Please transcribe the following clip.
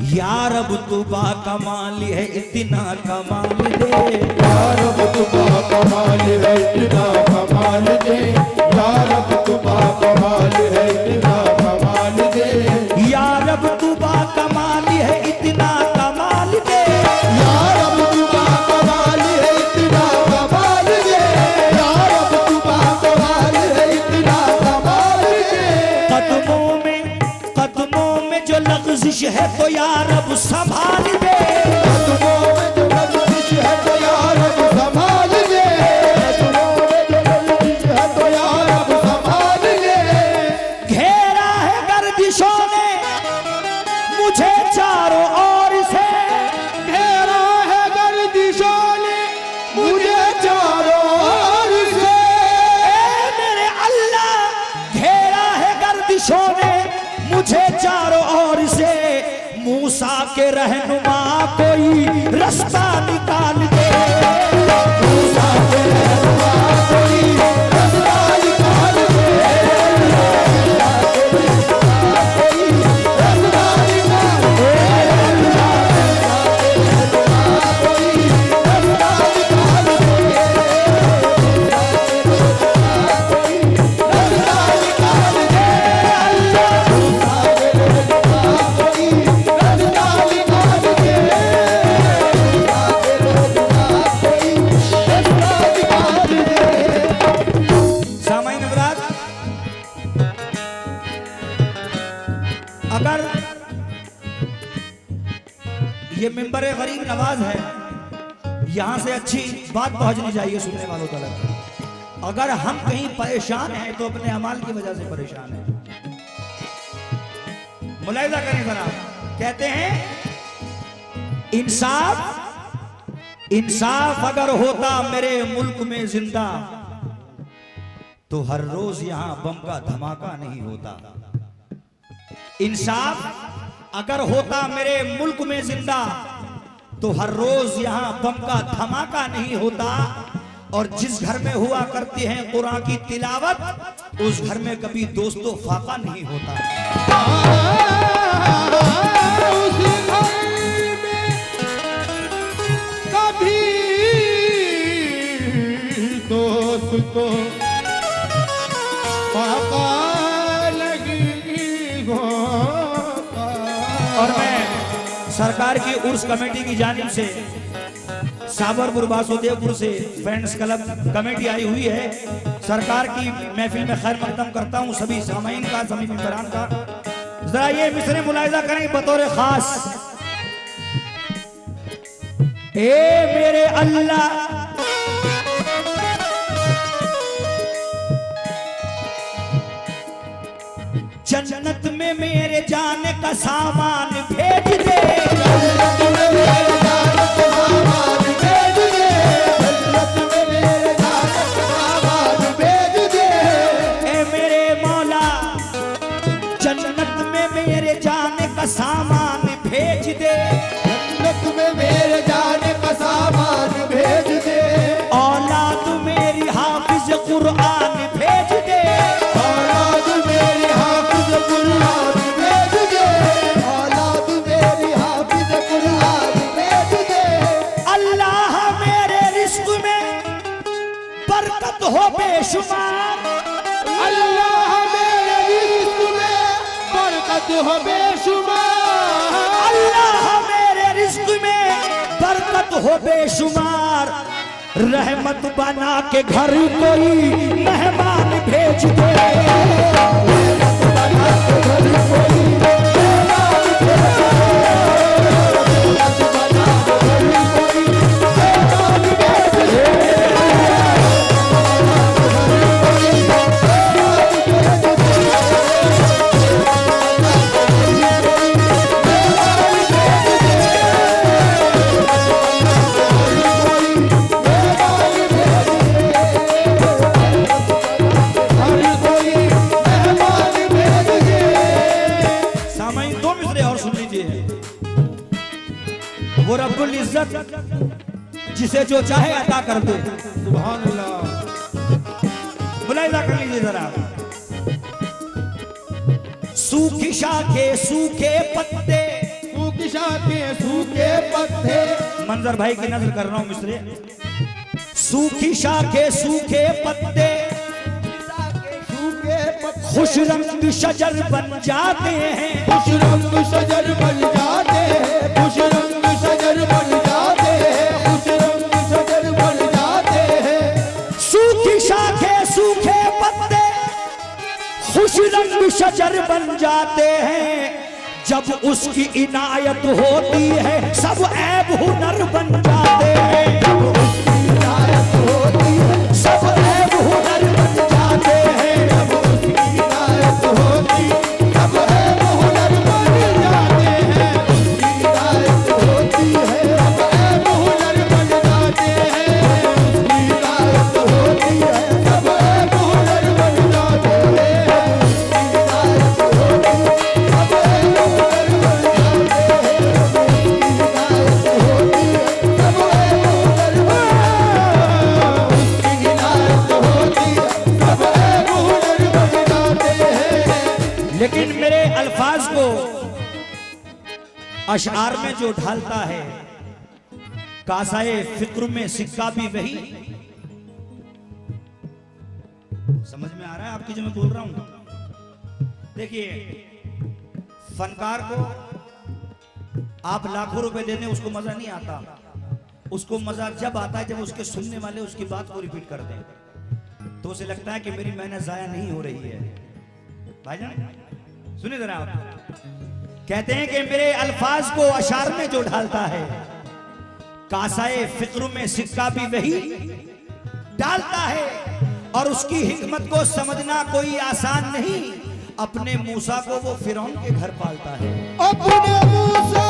या रब तू बा कमाल है इतना कमाल दे, या रब तू बा कमाल है इतना कमाल दे, या रब तू बा कमाल है इतना कमाल दे, या रब तू बा कमाल है इतना कमाल दे, या रब तू बा कमाल है इतना कमाल दे, या रब तू बा कमाल है इतना कमाल दे। कदमों में जो लग़ज़िश है तो या रब संभाल दे, कदमों में जो लग़ज़िश है तो या रब संभाल दे, कदमों में जो लग़ज़िश है तो या रब संभाल दे। घेरा है गर्दिशों ने मुझे चारों ओर से, घेरा है गर्दिशों ने मुझे चारों ओर से, ए मेरे अल्लाह घेरा है गर्दिशों ने मुझे चारों ओर से, मूसा के रहनुमा कोई रास्ता निकाल दे, मूसा के रहनुमा कोई रास्ता निकाल दे, मूसा के रहनुमा कोई रास्ता निकाल दे, मूसा के रहनुमा कोई रास्ता निकाल दे, मूसा के रहनुमा कोई रास्ता निकाल दे, अल्लाह मूसा के रहनुमा कोई रास्ता निकाल दे, मूसा के रहनुमा कोई रास्ता निकाल दे। सामाइन हज़रात, अगर ये मिंबर गरीब नवाज है, यहां से अच्छी बात पहुंचनी चाहिए सुनने वालों तक। अगर हम कहीं परेशान हैं तो अपने अमाल की वजह से परेशान हैं। मुलाहिजा करें जरा, कहते हैं इंसाफ अगर होता मेरे मुल्क में जिंदा तो हर रोज यहां बम का धमाका नहीं होता। इंसाफ अगर होता मेरे मुल्क में जिंदा तो हर रोज यहां बम का धमाका नहीं होता। और जिस घर में हुआ करती है कुरान की तिलावत, उस घर में कभी दोस्तों फाका नहीं होता। उस घर में कभी दोस्तों फाका नहीं होता। और मैं सरकार की उर्स कमेटी की जानिब से साबरपुर बासुदेवपुर से फ्रेंड्स क्लब कमेटी आई हुई है। सरकार की महफिल में खैर मकदम करता हूं सभी सामाइन का, सभी मेंबरान का। जरा ये मिसरे मुलाहिजा करें बतौर खास। ए मेरे अल्लाह जन्नत में मेरे जाने का सामान भेज दे, जन्नत में मेरे जाने का सामान भेज दे, जन्नत में मेरे जाने का सामान भेज दे। ए मेरे मौला जन्नत में मेरे जाने का सामान भेज दे, जन्नत में मेरे जाने का सामान भेज दे। औलाद मेरी हाफिज कुरान भेज दे, औलाद मेरी हाफिज कुरान भेज दे, औलाद मेरी हाफिज कुरान भेज दे। अल्लाह मेरे रिस्क में बरकत हो बेशुमार, अल्लाह मेरे रिज़्क़ में बरकत हो बेशुमार, अल्लाह मेरे रिस्क में बरकत हो बेशुमार। रहमत बना के घर कोई मेहमान भेज दे, रहमत बना के घर कोई मेहमान भेज दे, रहमत बना के घर कोई मेहमान भेज दे, वो रब्बुल इज्जत जिसे जो चाहे अता कर दे। सुभान अल्लाह। मुलाहिजा कर लीजिए जरा। सूखी शाखे सूखे पत्ते, सूखी शाखे सूखे पत्ते, मंजर भाई की नजर कर रहा हूं मिस्रे। सूखी शाखे सूखे पत्ते, सूखे पत्ते खुश रंग शजर बन जाते हैं, खुश रंग शजर बन जाते हैं, खुश रंग शजर बन जाते हैं, खुश रंग शजर बन जाते हैं। सूखी शाखे सूखे पत्ते खुश रंग शजर बन जाते हैं, जब उसकी इनायत होती है सब ऐब हुनर बन जाते हैं, जब उसकी इनायत होती है सब ऐब हुनर बन जाते हैं, जब उसकी इनायत होती सब ऐब हुनर बन जाते हैं, उसकी इनायत होती है सब ऐब हुनर बन जाते हैं, उसकी इनायत होती है सब ऐब हुनर बन जाते हैं, उसकी इनायत होती है सब ऐब हुनर बन जाते हैं, उसकी इनायत होती है सब ऐब हुनर बन जाते हैं, उसकी इनायत होती है सब ऐब हुनर बन जाते हैं। लेकिन मेरे अल्फाज को अशआर में जो ढालता है, कासाए फिक्र में सिक्का भी वही। समझ में आ रहा है आपकी जो मैं बोल रहा हूं? देखिए, फनकार को आप लाखों रुपए दे दें उसको मजा नहीं आता, उसको मजा जब आता है जब उसके सुनने वाले उसकी बात को रिपीट कर दें, तो उसे लगता है कि मेरी मेहनत जाया नहीं हो रही है। भाईजान सुनिए जरा, आप कहते हैं कि मेरे अल्फाज को अशार में जो ढालता है, कासाए फिक्र में सिक्का भी वही डालता है, और उसकी हिकमत को समझना कोई आसान नहीं। अपने मूसा को वो फिरौन के घर पालता है, अपने मूसा